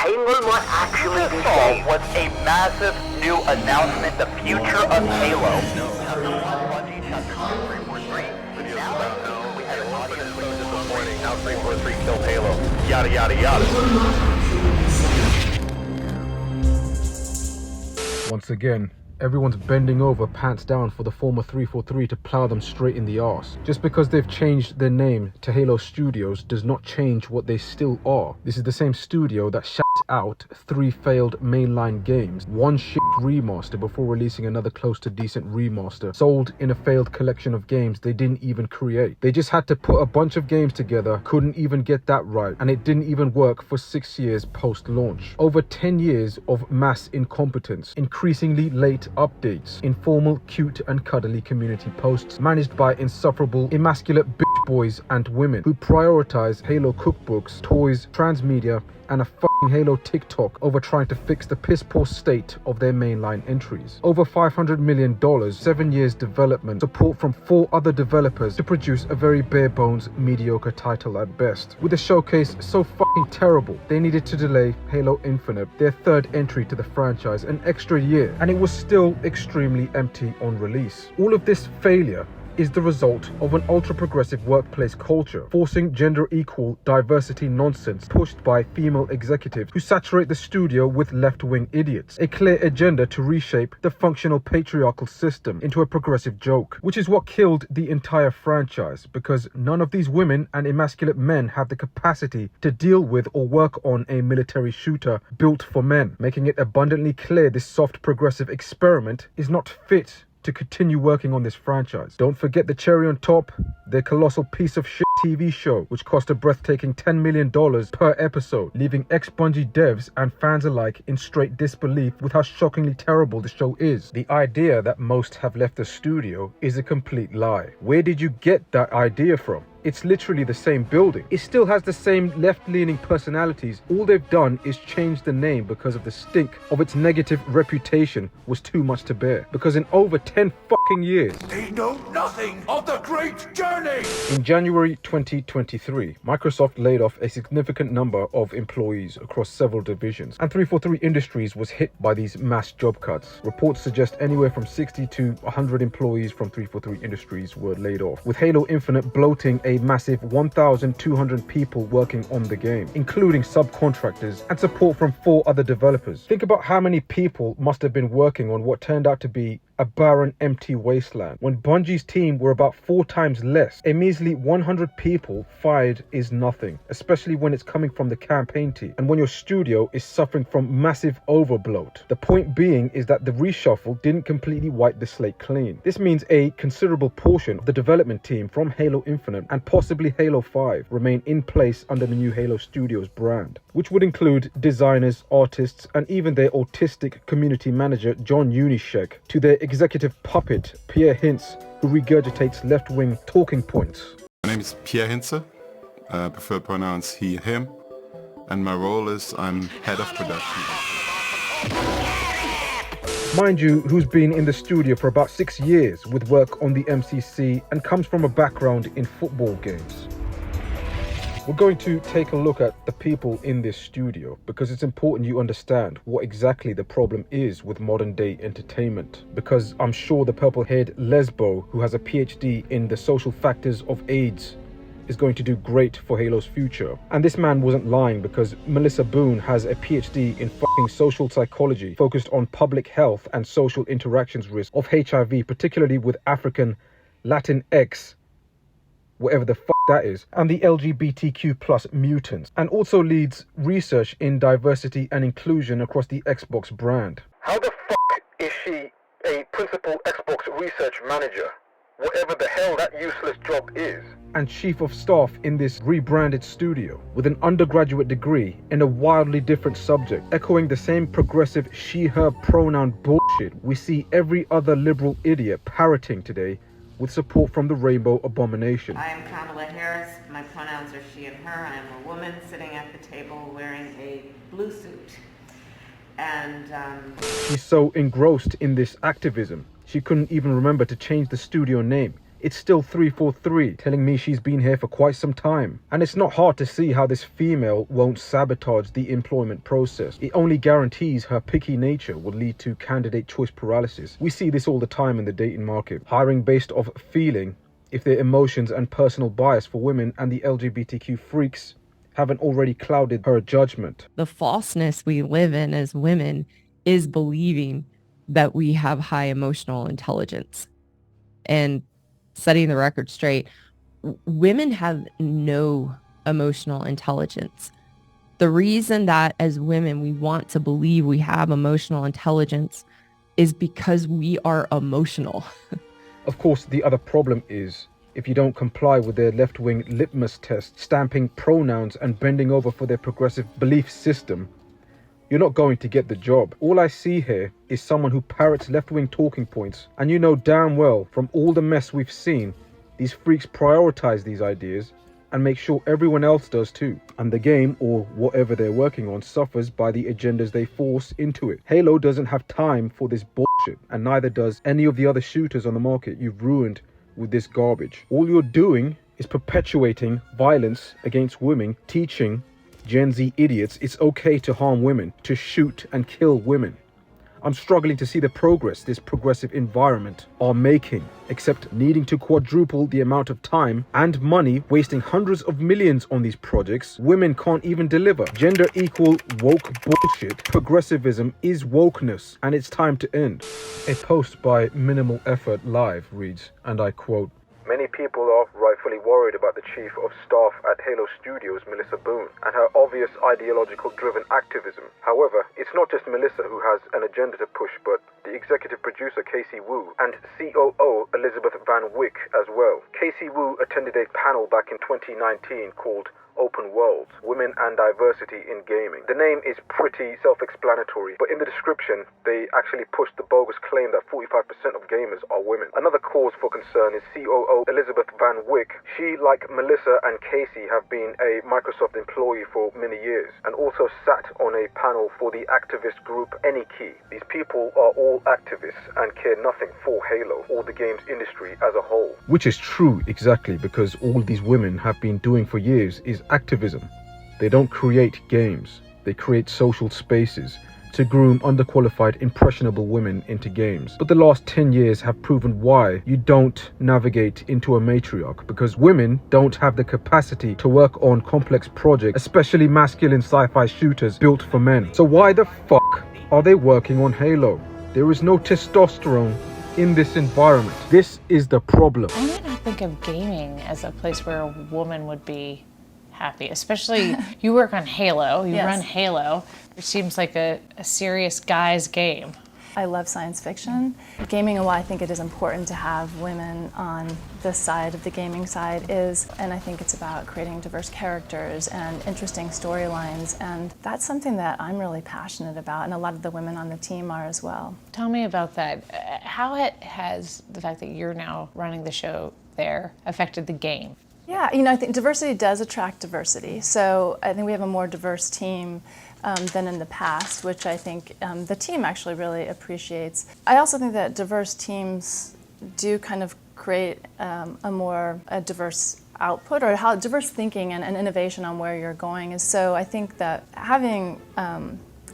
Halo might actually be safe. Was a massive new announcement, the future of Halo. How 343 killed Halo. Yada yada yada. Once again, everyone's bending over pants down for the former 343 to plow them straight in the arse. Just because they've changed their name to Halo Studios does not change what they still are. This is the same studio that shat out 3 failed mainline games, 1 shit remaster before releasing another close to decent remaster, sold in a failed collection of games they didn't even create. They just had to put a bunch of games together, couldn't even get that right, and it didn't even work for 6 years post-launch. Over 10 years of mass incompetence, increasingly late updates, informal, cute and cuddly community posts managed by insufferable, emasculate bitch boys and women who prioritize Halo cookbooks, toys, transmedia and a fucking Halo TikTok over trying to fix the piss poor state of their mainline entries. Over $500 million, 7 years development, support from 4 other developers to produce a very bare bones, mediocre title at best. With a showcase so fucking terrible, they needed to delay Halo Infinite, their 3rd entry to the franchise, an extra year, and it was still extremely empty on release. All of this failure is the result of an ultra-progressive workplace culture, forcing gender-equal diversity nonsense pushed by female executives who saturate the studio with left-wing idiots. A clear agenda to reshape the functional patriarchal system into a progressive joke, which is what killed the entire franchise, because none of these women and emasculate men have the capacity to deal with or work on a military shooter built for men, making it abundantly clear this soft progressive experiment is not fit to continue working on this franchise. Don't forget the cherry on top, their colossal piece of shit TV show, which cost a breathtaking $10 million per episode, leaving ex-Bungie devs and fans alike in straight disbelief with how shockingly terrible the show is. The idea that most have left the studio is a complete lie. Where did you get that idea from? It's literally the same building. It still has the same left-leaning personalities. All they've done is change the name because of the stink of its negative reputation was too much to bear. Because in over 10 fucking years, they know nothing of the great journey. In January 2023, Microsoft laid off a significant number of employees across several divisions, and 343 Industries was hit by these mass job cuts. Reports suggest anywhere from 60 to 100 employees from 343 Industries were laid off, with Halo Infinite bloating a massive 1,200 people working on the game, including subcontractors and support from 4 other developers. Think about how many people must have been working on what turned out to be a barren, empty wasteland, when Bungie's team were about 4 times less. A measly 100 people fired is nothing, especially when it's coming from the campaign team, and when your studio is suffering from massive overbloat. The point being is that the reshuffle didn't completely wipe the slate clean. This means a considerable portion of the development team from Halo Infinite and possibly Halo 5 remain in place under the new Halo Studios brand, which would include designers, artists, and even their autistic community manager John Unishek, to their executive puppet Pierre Hintz, who regurgitates left-wing talking points. My name is Pierre Hintze, prefer pronouns he, him, and my role is I'm head of production. Mind you, who's been in the studio for about 6 years with work on the MCC and comes from a background in football games. We're going to take a look at the people in this studio because it's important you understand what exactly the problem is with modern day entertainment, because I'm sure the purple-haired lesbo who has a PhD in the social factors of AIDS is going to do great for Halo's future. And this man wasn't lying, because Melissa Boone has a PhD in fucking social psychology focused on public health and social interactions risk of HIV, particularly with African, Latinx, whatever the fuck that is, and the LGBTQ plus mutants, and also leads research in diversity and inclusion across the Xbox brand. How the fuck is she a principal Xbox research manager, whatever the hell that useless job is, and chief of staff in this rebranded studio with an undergraduate degree in a wildly different subject, echoing the same progressive she-her pronoun bullshit we see every other liberal idiot parroting today, with support from the Rainbow Abomination. I am Kamala Harris. My pronouns are she and her. I am a woman sitting at the table wearing a blue suit. And she's so engrossed in this activism, she couldn't even remember to change the studio name, It's still 343, telling me she's been here for quite some time. And it's not hard to see how this female won't sabotage the employment process. It only guarantees her picky nature will lead to candidate choice paralysis. We see this all the time in the dating market. Hiring based off feeling, if their emotions and personal bias for women and the LGBTQ freaks haven't already clouded her judgment. The falseness we live in as women is believing that we have high emotional intelligence. And setting the record straight, women have no emotional intelligence. The reason that as women we want to believe we have emotional intelligence is because we are emotional. Of course, the other problem is, if you don't comply with their left-wing litmus test, stamping pronouns and bending over for their progressive belief system, you're not going to get the job. All I see here is someone who parrots left-wing talking points, and you know damn well from all the mess we've seen, these freaks prioritize these ideas and make sure everyone else does too. And the game, or whatever they're working on, suffers by the agendas they force into it. Halo doesn't have time for this bullshit, and neither does any of the other shooters on the market you've ruined with this garbage. All you're doing is perpetuating violence against women, teaching Gen Z idiots it's okay to harm women, to shoot and kill women. I'm struggling to see the progress this progressive environment are making, except needing to quadruple the amount of time and money, wasting hundreds of millions on these projects women can't even deliver. Gender equal woke bullshit. Progressivism is wokeness, and it's time to end. A post by Minimal Effort Live reads, and I quote, "Many people are rightfully worried about the chief of staff at Halo Studios, Melissa Boone, and her obvious ideological-driven activism. However, it's not just Melissa who has an agenda to push, but the executive producer Casey Wu and COO Elizabeth Van Wyck as well. Casey Wu attended a panel back in 2019 called Open Worlds, Women and Diversity in Gaming. The name is pretty self-explanatory, but in the description, they actually pushed the bogus claim that 45% of gamers are women. Another cause for concern is COO Elizabeth Van Wyck. She, like Melissa and Casey, have been a Microsoft employee for many years, and also sat on a panel for the activist group AnyKey. These people are all activists and care nothing for Halo or the games industry as a whole." Which is true, exactly, because all these women have been doing for years is activism. They don't create games, they create social spaces to groom underqualified, impressionable women into games. But the last 10 years have proven why you don't navigate into a matriarch, because women don't have the capacity to work on complex projects, especially masculine sci-fi shooters built for men. So why the fuck are they working on Halo? There is no testosterone in this environment. This is the problem. I might not think of gaming as a place where a woman would be happy, especially you work on Halo, you run Halo. It seems like a serious guy's game. I love science fiction. Gaming, and why I think it is important to have women on this side of the gaming side is, and I think it's about creating diverse characters and interesting storylines, and that's something that I'm really passionate about, and a lot of the women on the team are as well. Tell me about that. How has the fact that you're now running the show there affected the game? Yeah, you know, I think diversity does attract diversity. So I think we have a more diverse team than in the past, which I think the team actually really appreciates. I also think that diverse teams do kind of create a diverse output, or how diverse thinking and innovation on where you're going. And so I think that having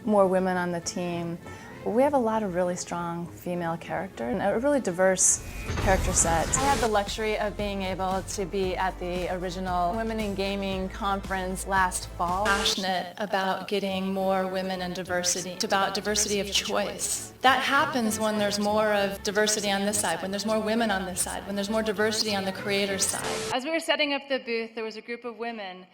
more women on the team, we have a lot of really strong female character and a really diverse character set. I had the luxury of being able to be at the original Women in Gaming conference last fall. Passionate about getting more women and diversity. It's about diversity of choice. That happens when there's more of diversity on this side, when there's more women on this side, when there's more diversity on the creator's side. As we were setting up the booth, there was a group of women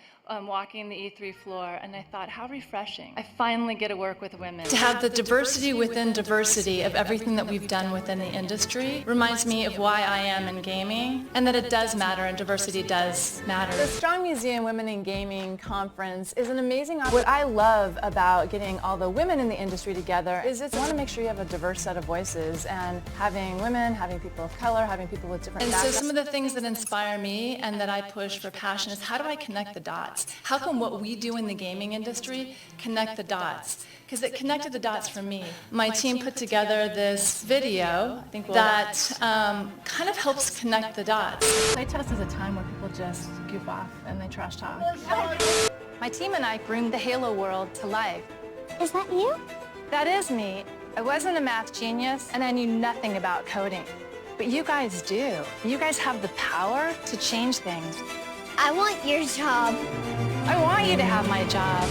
walking the E3 floor, and I thought, how refreshing. I finally get to work with women. To have the diversity within diversity of everything that we've done within the industry reminds me of why I am in gaming, and that it does matter, and diversity does matter. The Strong Museum Women in Gaming Conference is an amazing opportunity. What I love about getting all the women in the industry together is I want to make sure you have a diverse set of voices, and having women, having people of color, having people with different backgrounds. And so some of the things that inspire me and that I push for passion is, how do I connect the dots? dots. How can what we do in the gaming industry connect the dots? Because it connected the dots for me. My team put together this video that kind of helps connect the dots. Playtest is a time where people just goof off and they trash talk. My team and I bring the Halo world to life. Is that you? That is me. I wasn't a math genius and I knew nothing about coding. But you guys do. You guys have the power to change things. I want your job. I want you to have my job.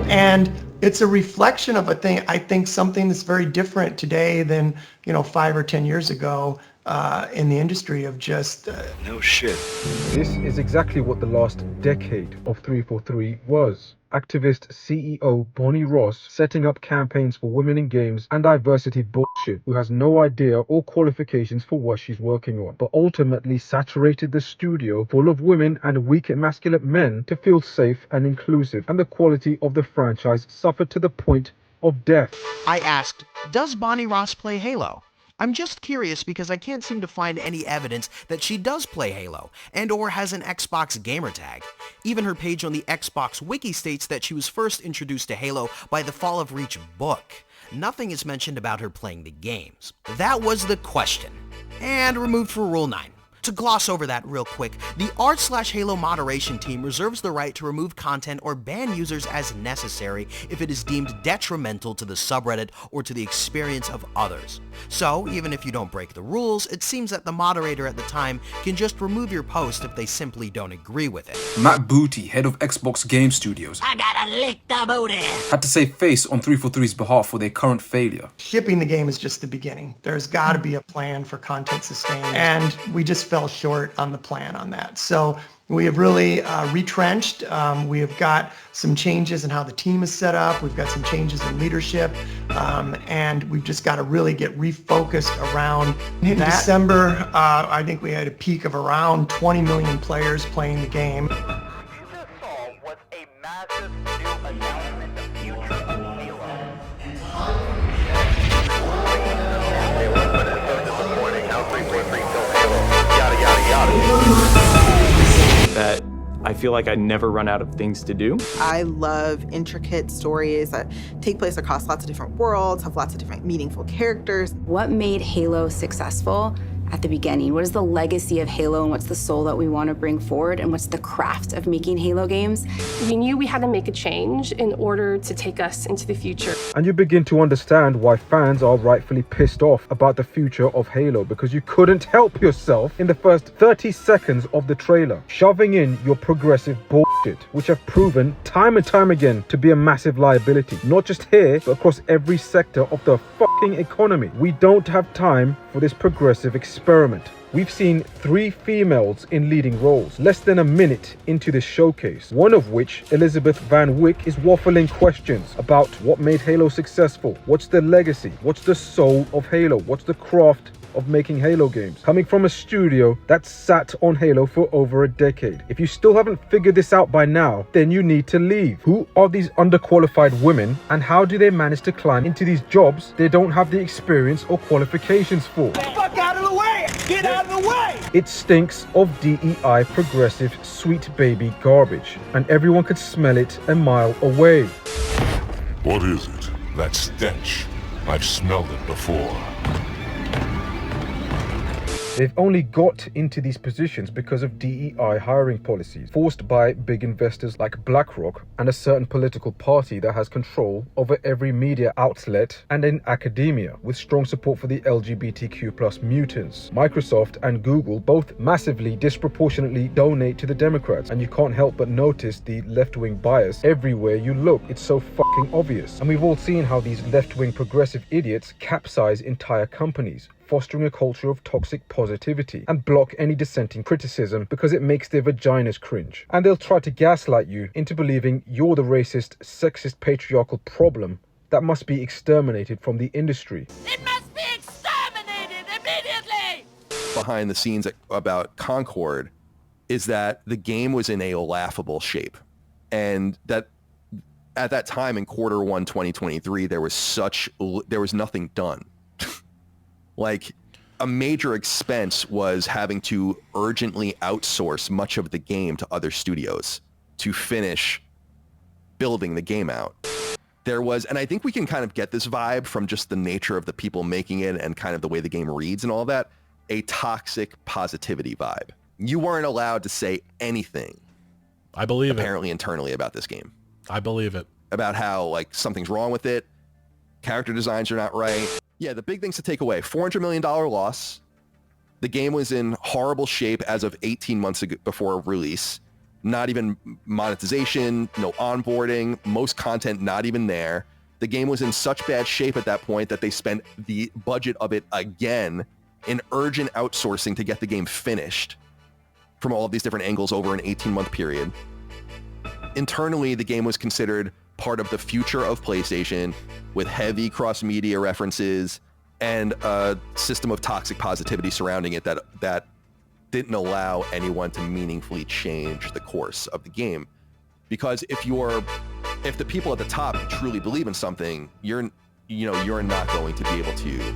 And it's a reflection of I think something that's very different today than, 5 or 10 years ago in the industry of just... No shit. This is exactly what the last decade of 343 was. Activist CEO Bonnie Ross setting up campaigns for women in games and diversity bullshit, who has no idea or qualifications for what she's working on, but ultimately saturated the studio full of women and weak emasculate men to feel safe and inclusive, and the quality of the franchise suffered to the point of death. I asked, does Bonnie Ross play Halo? I'm just curious because I can't seem to find any evidence that she does play Halo and or has an Xbox gamer tag. Even her page on the Xbox wiki states that she was first introduced to Halo by the Fall of Reach book. Nothing is mentioned about her playing the games. That was the question. And removed for Rule 9. To gloss over that real quick, the r/Halo moderation team reserves the right to remove content or ban users as necessary if it is deemed detrimental to the subreddit or to the experience of others. So, even if you don't break the rules, it seems that the moderator at the time can just remove your post if they simply don't agree with it. Matt Booty, head of Xbox Game Studios, I gotta lick the booty. had to save face on 343's behalf for their current failure. Shipping the game is just the beginning. There's got to be a plan for content sustain, and we just fell short on the plan on that. So we have really retrenched. We have got some changes in how the team is set up. We've got some changes in leadership, and we've just got to really get refocused around in that. December, I think we had a peak of around 20 million players playing the game. What you just saw was a massive new announcement, the future of Halo. This morning, how 343 killed Halo. Yada, yada, yada. That I feel like I never run out of things to do. I love intricate stories that take place across lots of different worlds, have lots of different meaningful characters. What made Halo successful at the beginning? What is the legacy of Halo, and what's the soul that we want to bring forward, and what's the craft of making Halo games? We knew we had to make a change in order to take us into the future. And you begin to understand why fans are rightfully pissed off about the future of Halo, because you couldn't help yourself in the first 30 seconds of the trailer, shoving in your progressive bullshit, which have proven time and time again to be a massive liability, not just here, but across every sector of the fucking economy. We don't have time for this progressive experiment. We've seen 3 females in leading roles, less than a minute into this showcase, one of which, Elizabeth Van Wyck, is waffling questions about what made Halo successful, what's the legacy, what's the soul of Halo, what's the craft of making Halo games, coming from a studio that sat on Halo for over a decade. If you still haven't figured this out by now, then you need to leave. Who are these underqualified women, and how do they manage to climb into these jobs they don't have the experience or qualifications for? Fuck out of the way! Get out of the way! It stinks of DEI progressive sweet baby garbage, and everyone could smell it a mile away. What is it? That stench. I've smelled it before. They've only got into these positions because of DEI hiring policies forced by big investors like BlackRock and a certain political party that has control over every media outlet and in academia, with strong support for the LGBTQ+ mutants. Microsoft and Google both massively disproportionately donate to the Democrats, and you can't help but notice the left-wing bias everywhere you look. It's so fucking obvious. And we've all seen how these left-wing progressive idiots capsize entire companies, fostering a culture of toxic positivity, and block any dissenting criticism because it makes their vaginas cringe. And they'll try to gaslight you into believing you're the racist, sexist, patriarchal problem that must be exterminated from the industry. It must be exterminated immediately! Behind the scenes about Concord is that the game was in a laughable shape, and that at that time in Q1 2023 there was nothing done. Like, a major expense was having to urgently outsource much of the game to other studios to finish building the game out. There was, and I think we can kind of get this vibe from just the nature of the people making it and kind of the way the game reads and all that, a toxic positivity vibe. You weren't allowed to say anything. I believe apparently internally about this game. I believe it. About how like something's wrong with it. Character designs are not right. Yeah, the big things to take away. $400 million loss. The game was in horrible shape as of 18 months ago before release. Not even monetization, no onboarding, most content not even there. The game was in such bad shape at that point that they spent the budget of it again in urgent outsourcing to get the game finished from all of these different angles over an 18-month period. Internally, the game was considered part of the future of PlayStation with heavy cross-media references and a system of toxic positivity surrounding it that didn't allow anyone to meaningfully change the course of the game. Because if the people at the top truly believe in something, you're not going to be able to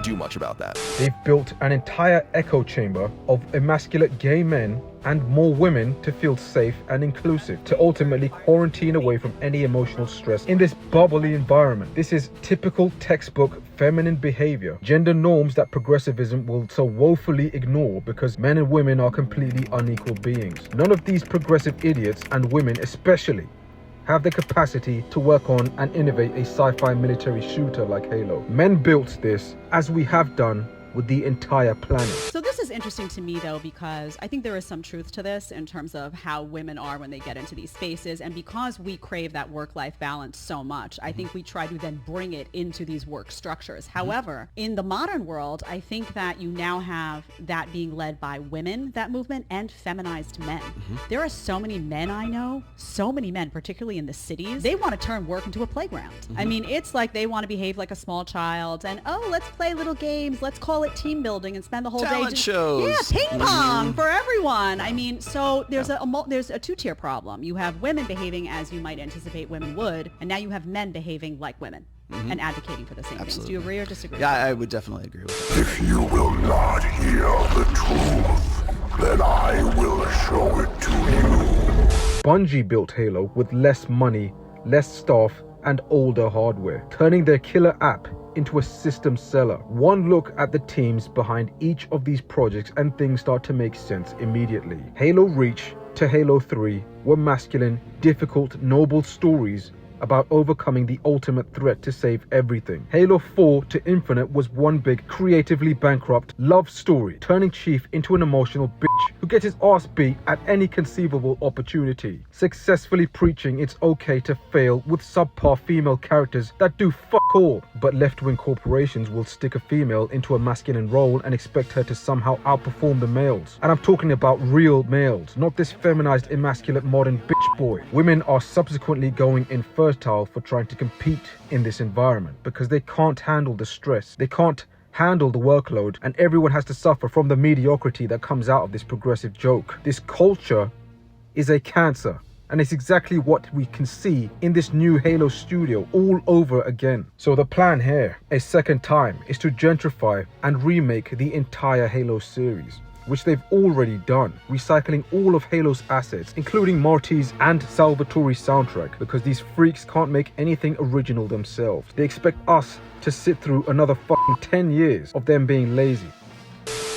do much about that. They've built an entire echo chamber of emasculate gay men and more women to feel safe and inclusive, to ultimately quarantine away from any emotional stress in this bubbly environment. This is typical textbook feminine behavior, gender norms that progressivism will so woefully ignore because men and women are completely unequal beings. None of these progressive idiots, and women especially, have the capacity to work on and innovate a sci-fi military shooter like Halo. Men built this, as we have done with the entire planet. So this is interesting to me though, because I think there is some truth to this in terms of how women are when they get into these spaces, and because we crave that work-life balance so much, I think we try to then bring it into these work structures. However, in the modern world, I think that you now have that being led by women, that movement, and feminized men. There are so many men I know, so many men, particularly in the cities, they want to turn work into a playground. I mean, it's like they want to behave like a small child and, oh, let's play little games, let's call it team building and spend the whole Talent day shows. Yeah, ping pong for everyone. I mean, so there's a two-tier problem. You have women behaving as you might anticipate women would, and now you have men behaving like women and advocating for the same things. Do you agree or disagree? Yeah, I would definitely agree with that. If you will not hear the truth, then I will show it to you. Bungie built Halo with less money, less staff, and older hardware, turning their killer app into a system seller. One look at the teams behind each of these projects and things start to make sense immediately. Halo Reach to Halo 3 were masculine, difficult, noble stories about overcoming the ultimate threat to save everything. Halo 4 to Infinite was one big, creatively bankrupt love story, turning Chief into an emotional bitch who gets his ass beat at any conceivable opportunity, successfully preaching it's okay to fail with subpar female characters that do fuck all, but left-wing corporations will stick a female into a masculine role and expect her to somehow outperform the males. And I'm talking about real males, not this feminized, emasculate modern bitch boy. Women are subsequently going infertile for trying to compete in this environment because they can't handle the stress, they can't handle the workload, and everyone has to suffer from the mediocrity that comes out of this progressive joke. This culture is a cancer, and it's exactly what we can see in this new Halo studio all over again. So the plan here, a second time, is to gentrify and remake the entire Halo series, which they've already done, recycling all of Halo's assets, including Marty's and Salvatore's soundtrack, because these freaks can't make anything original themselves. They expect us to sit through another fucking 10 years of them being lazy.